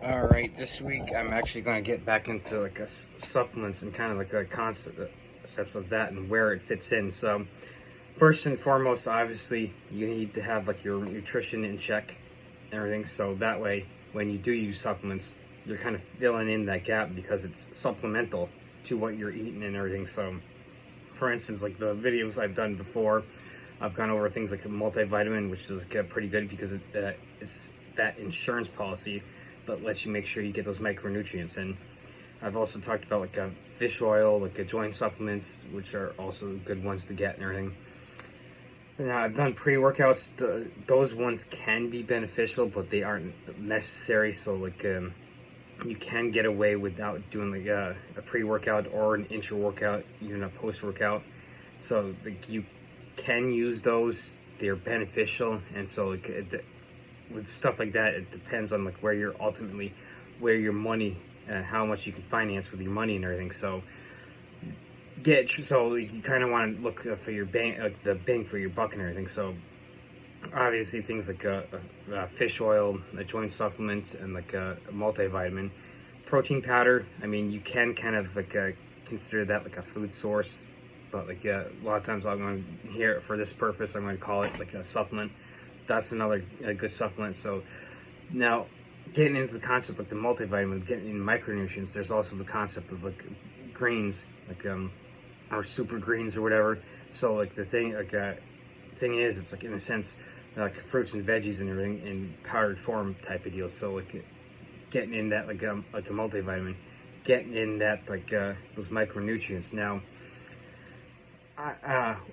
All right, this week I'm actually going to get back into like supplements and kind of like the concepts of that and where it fits in. So first and foremost, obviously you need to have like your nutrition in check and everything. So that way, when you do use supplements, you're kind of filling in that gap because it's supplemental to what you're eating and everything. So for instance, like the videos I've done before, I've gone over things like a multivitamin, which is pretty good because it's that insurance policy that lets you make sure you get those micronutrients in. I've also talked about like a fish oil, like a joint supplements, which are also good ones to get and everything. Now I've done pre-workouts. Those ones can be beneficial, but they aren't necessary. So like you can get away without doing like a pre-workout or an intra-workout, even a post-workout. So like you can use those. They're beneficial, and so like with stuff like that, it depends on like where your money, how much you can finance with your money and everything. So you kind of want to look for your bang, like the bang for your buck and everything. So obviously things like fish oil, a joint supplement, and like a multivitamin, protein powder. I mean, you can kind of like consider that like a food source, but like a lot of times I'm going to here for this purpose I'm going to call it like a supplement. So that's another good supplement. So now getting into the concept of the multivitamin, getting in micronutrients, there's also the concept of like greens, like or super greens or whatever. So like the thing is, it's like in a sense like fruits and veggies and everything in powdered form type of deal. So like getting in that like a multivitamin, getting in that like those micronutrients. Now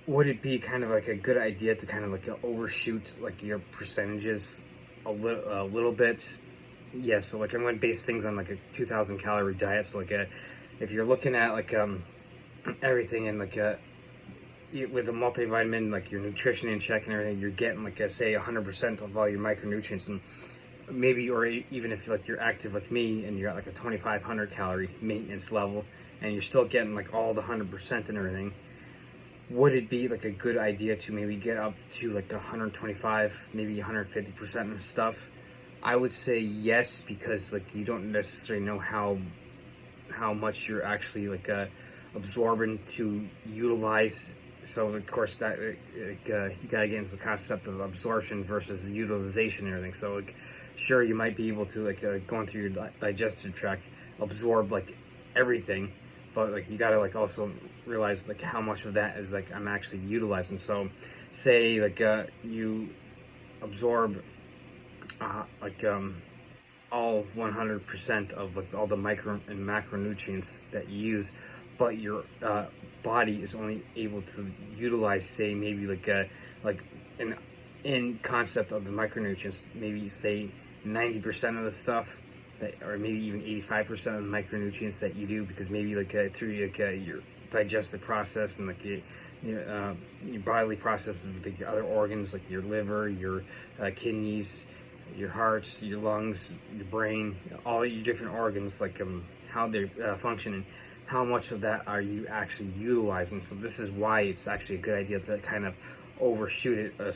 would it be kind of like a good idea to kind of like overshoot like your percentages a little bit? Yeah, so like I'm going to base things on like a 2,000 calorie diet. So like if you're looking at like everything in like with a multivitamin, like your nutrition in check and everything, you're getting like say 100% of all your micronutrients, and maybe, or even if like you're active like me and you're at like a 2,500 calorie maintenance level and you're still getting like all the 100% and everything, would it be like a good idea to maybe get up to like 125, maybe 150% and stuff? I would say yes, because like you don't necessarily know how much you're actually like absorbing to utilize. So of course that you gotta get into the concept of absorption versus utilization and everything. So like sure, you might be able to like going through your digestive tract absorb like everything, but like you gotta like also realize like how much of that is like I'm actually utilizing. So say like you absorb all 100% of like all the micro and macronutrients that you use, but your body is only able to utilize say maybe like in concept of the micronutrients, maybe say 90% of the stuff that, or maybe even 85% of the micronutrients that you do, because maybe like through like your digestive process and like your bodily process of the other organs like your liver, your kidneys, your hearts, your lungs, your brain, all your different organs, like how they function and how much of that are you actually utilizing. So this is why it's actually a good idea to kind of overshoot it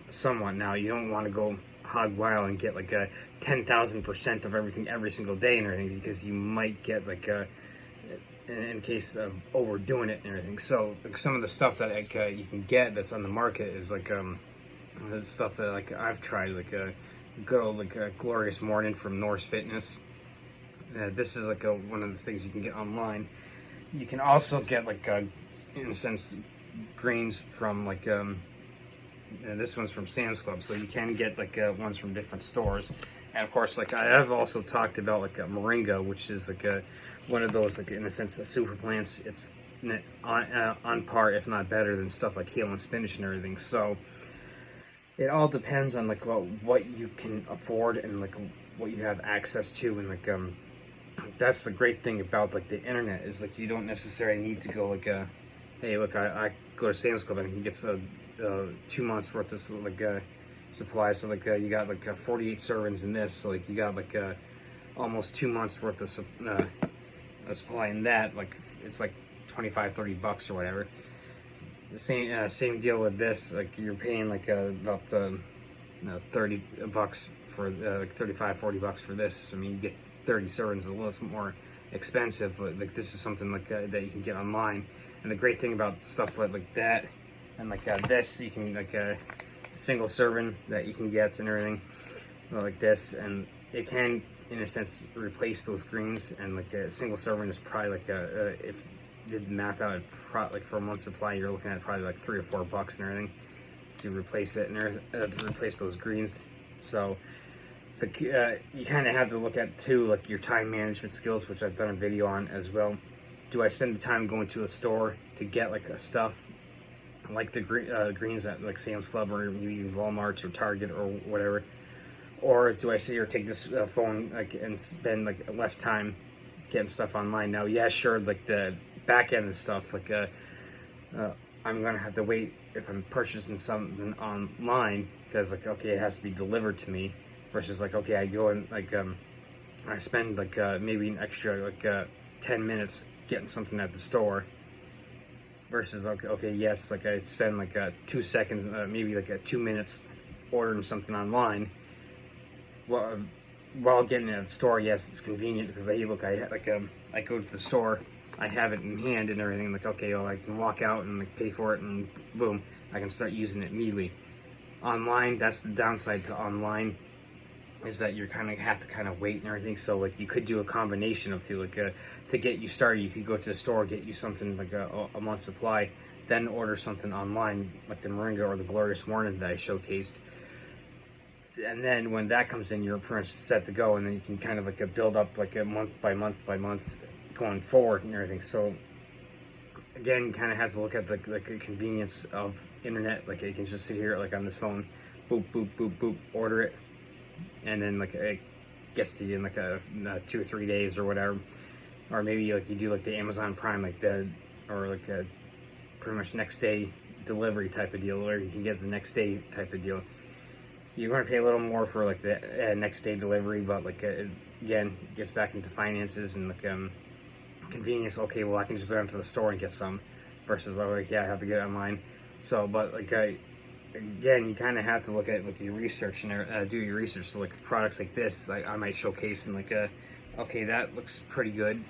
somewhat. Now you don't want to go hog wild and get like a 10,000% of everything every single day and everything, because you might get like in case of overdoing it and everything. So like some of the stuff that like you can get that's on the market is like the stuff that like I've tried, like good old like a Glorious Morning from Norse Fitness. This is like one of the things you can get online. You can also get like in a sense greens from like this one's from Sam's Club, so you can get like ones from different stores. And of course, like I have also talked about like a moringa, which is like one of those like in a sense super plants. It's on par, if not better, than stuff like kale and spinach and everything. So it all depends on like what you can afford and like what you have access to, and like that's the great thing about like the internet, is like you don't necessarily need to go like hey look, I go to Sam's Club and he gets 2 months worth of like supply. So like you got like 48 servings in this, so like you got like almost 2 months worth of supply in that. Like it's like 25-30 bucks or whatever. The same deal with this, like you're paying like about 30 bucks for like 35-40 bucks for this. I mean, you get 30 servings, a little more expensive, but like this is something like that you can get online. And the great thing about stuff like that and like this, you can like a single serving that you can get and everything like this, and it can in a sense replace those greens. And like a single serving is probably like if you did the math out, like for a month's supply, you're looking at probably like $3 or $4 and everything to replace it and to replace those greens. So you kind of have to look at too, like your time management skills, which I've done a video on as well. Do I spend the time going to a store to get like a stuff like the greens at like Sam's Club or maybe Walmart or Target or whatever, or do I sit here take this phone like and spend like less time getting stuff online? Now, yeah, sure, like the back end of stuff, like I'm gonna have to wait if I'm purchasing something online, because like, okay, it has to be delivered to me, versus like, okay, I go and like I spend like maybe an extra like 10 minutes getting something at the store, versus like, okay, yes, like I spend like 2 seconds, maybe like 2 minutes ordering something online. Well, while getting it at the store, yes, it's convenient because hey, look, I go to the store, I have it in hand and everything. Like, okay, well, I can walk out and like pay for it, and boom, I can start using it immediately. Online, that's the downside to online, is that you're kind of have to kind of wait and everything. So like you could do a combination of two. Like to get you started, you could go to the store, get you something like a month's supply, then order something online like the Moringa or the Glorious Morning that I showcased. And then when that comes in, you're pretty much set to go, and then you can kind of like build up like a month by month going forward and everything. So again, you kind of have to look at the convenience of internet. Like you can just sit here like on this phone, boop boop boop boop, order it, and then like it gets to you in like 2 or 3 days or whatever. Or maybe like you do like the Amazon Prime, like or like a pretty much next day delivery type of deal, or you can get the next day type of deal. You're going to pay a little more for like the next day delivery, but like again, it gets back into finances and like convenience. Okay, well, I can just go down to the store and get some, versus like, yeah, I have to get it online. So, but like again, you kind of have to look at like your research and do your research. So like products like this, like I might showcase and like okay, that looks pretty good.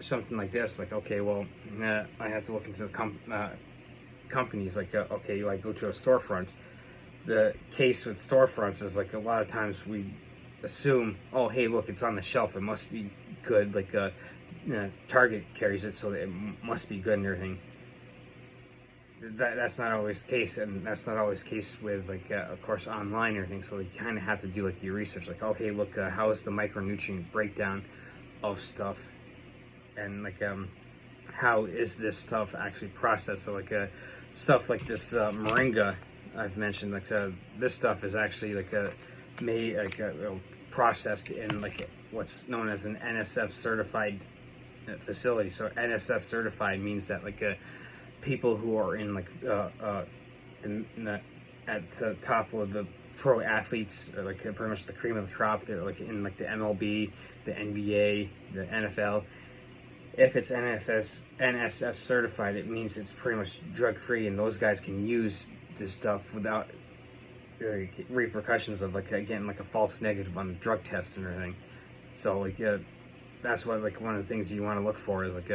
Something like this, like, okay, well, I have to look into the companies. Like okay, I go to a storefront. The case with storefronts is like a lot of times we assume, oh, hey, look, it's on the shelf, it must be good. Like Target carries it, so it must be good and everything. That's not always the case, and that's not always the case with like of course online and everything. So you kind of have to do like your research. Like, okay, look, how is the micronutrient breakdown of stuff, and like how is this stuff actually processed? So like stuff like this moringa I've mentioned, like this stuff is actually like made like processed in like what's known as an NSF certified facility. So NSF certified means that like people who are in like at the top of the pro athletes, or like pretty much the cream of the crop, they're like in like the MLB, the NBA, the NFL. If it's NSF certified, it means it's pretty much drug free, and those guys can use this stuff without repercussions of like getting like a false negative on the drug test and everything. So like that's what like one of the things you want to look for is like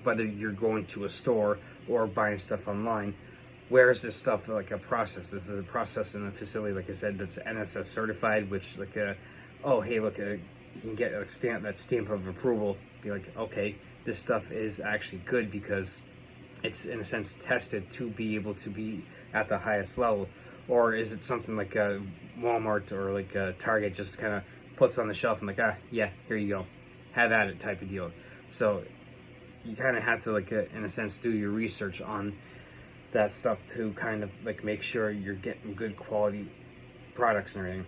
whether you're going to a store or buying stuff online, where is this stuff like a process? This is a process in a facility, like I said, that's NSF certified, which like oh, hey, look, you can get a stamp of approval. Be like, okay, this stuff is actually good because it's in a sense tested to be able to be at the highest level. Or is it something like Walmart or like Target just kind of puts on the shelf and like, yeah, here you go, have at it type of deal. So you kind of have to like in a sense do your research on that stuff to kind of like make sure you're getting good quality products and everything.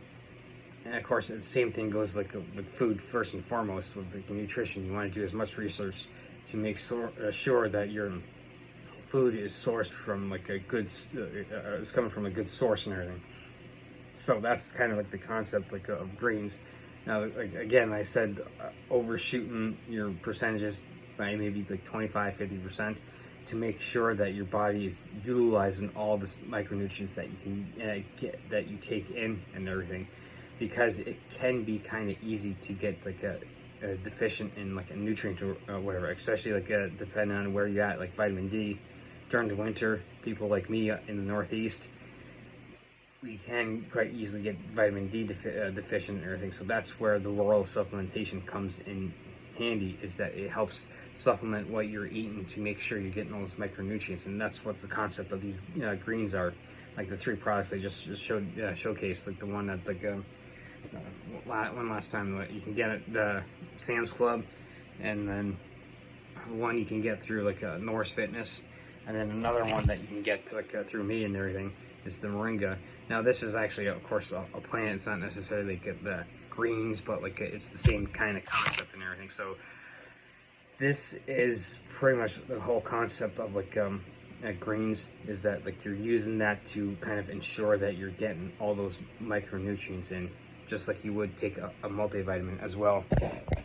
And of course the same thing goes like with food. First and foremost, with like nutrition, you want to do as much research to make sure that your food is sourced from like a good it's coming from a good source and everything. So that's kind of like the concept like of greens. Now like again, I said overshooting your percentages by maybe like 25-50% to make sure that your body is utilizing all the micronutrients that you can get, that you take in and everything. because it can be kind of easy to get like a deficient in like a nutrient or whatever, especially like depending on where you're at, like vitamin D. During the winter, people like me in the Northeast, we can quite easily get vitamin D deficient and everything. So that's where the rural supplementation comes in handy, is that it helps supplement what you're eating to make sure you're getting all those micronutrients. And that's what the concept of these greens are. Like the 3 products I just showcased, like the one that like one last time you can get at the Sam's Club, and then one you can get through like Norse Fitness, and then another one that you can get like through me and everything is the moringa. Now this is actually, of course, a plant. It's not necessarily like the greens, but like it's the same kind of concept and everything. So this is pretty much the whole concept of like greens, is that like you're using that to kind of ensure that you're getting all those micronutrients in, just like you would take a multivitamin as well.